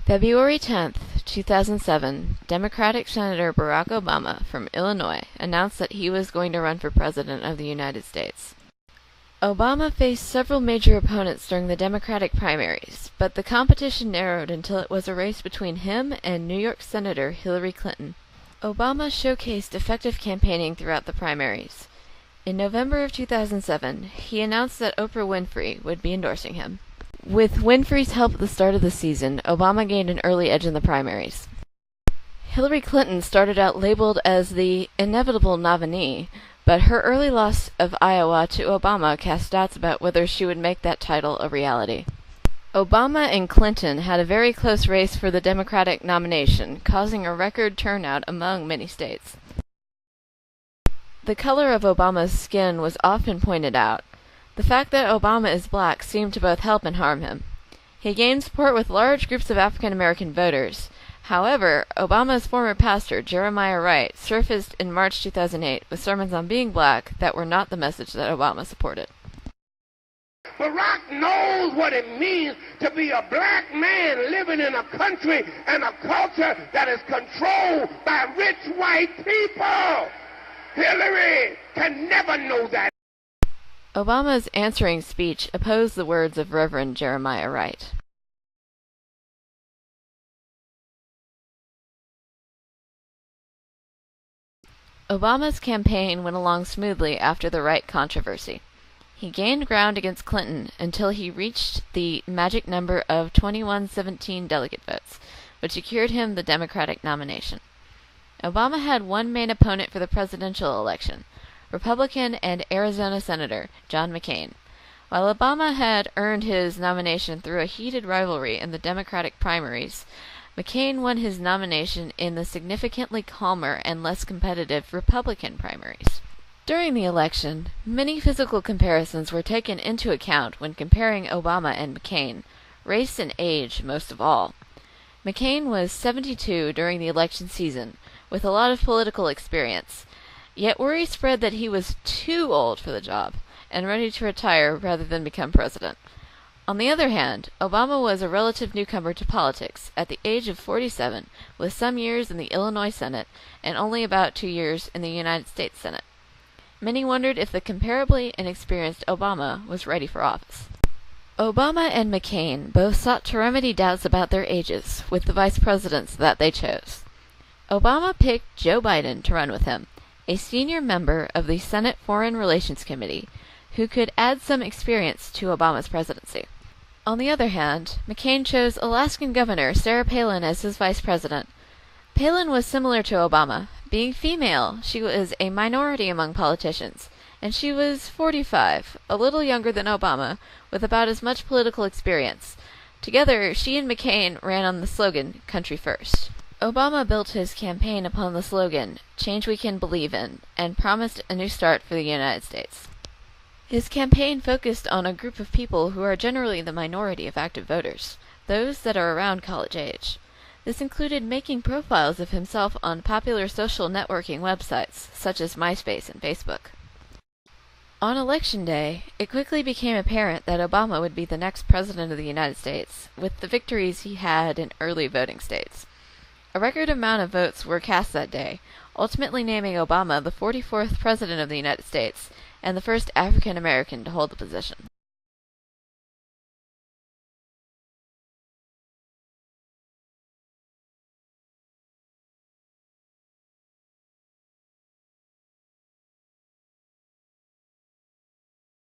February 10th, 2007, Democratic Senator Barack Obama from Illinois announced that he was going to run for President of the United States. Obama faced several major opponents during the Democratic primaries, but the competition narrowed until it was a race between him and New York Senator Hillary Clinton. Obama showcased effective campaigning throughout the primaries. In November of 2007, he announced that Oprah Winfrey would be endorsing him. With Winfrey's help at the start of the season, Obama gained an early edge in the primaries. Hillary Clinton started out labeled as the inevitable nominee, but her early loss of Iowa to Obama cast doubts about whether she would make that title a reality. Obama and Clinton had a very close race for the Democratic nomination, causing a record turnout among many states. The color of Obama's skin was often pointed out. The fact that Obama is black seemed to both help and harm him. He gained support with large groups of African American voters. However, Obama's former pastor, Jeremiah Wright, surfaced in March 2008 with sermons on being black that were not the message that Obama supported. Barack knows what it means to be a black man living in a country and a culture that is controlled by rich white people. Hillary can never know that. Obama's answering speech opposed the words of Reverend Jeremiah Wright. Obama's campaign went along smoothly after the Wright controversy. He gained ground against Clinton until he reached the magic number of 2117 delegate votes, which secured him the Democratic nomination. Obama had one main opponent for the presidential election, Republican and Arizona Senator John McCain. While Obama had earned his nomination through a heated rivalry in the Democratic primaries, McCain won his nomination in the significantly calmer and less competitive Republican primaries. During the election, many physical comparisons were taken into account when comparing Obama and McCain, race and age most of all. McCain was 72 during the election season, with a lot of political experience. Yet worry spread that he was too old for the job, and ready to retire rather than become president. On the other hand, Obama was a relative newcomer to politics, at the age of 47, with some years in the Illinois Senate, and only about 2 years in the United States Senate. Many wondered if the comparably inexperienced Obama was ready for office. Obama and McCain both sought to remedy doubts about their ages with the vice presidents that they chose. Obama picked Joe Biden to run with him, a senior member of the Senate Foreign Relations Committee, who could add some experience to Obama's presidency. On the other hand, McCain chose Alaskan Governor Sarah Palin as his vice president. Palin was similar to Obama. Being female, she was a minority among politicians, and she was 45, a little younger than Obama, with about as much political experience. Together, she and McCain ran on the slogan, "Country First." Obama built his campaign upon the slogan, "Change we can believe in," and promised a new start for the United States. His campaign focused on a group of people who are generally the minority of active voters, those that are around college age. This included making profiles of himself on popular social networking websites, such as MySpace and Facebook. On Election Day, it quickly became apparent that Obama would be the next president of the United States, with the victories he had in early voting states. A record amount of votes were cast that day, ultimately naming Obama the 44th President of the United States and the first African American to hold the position.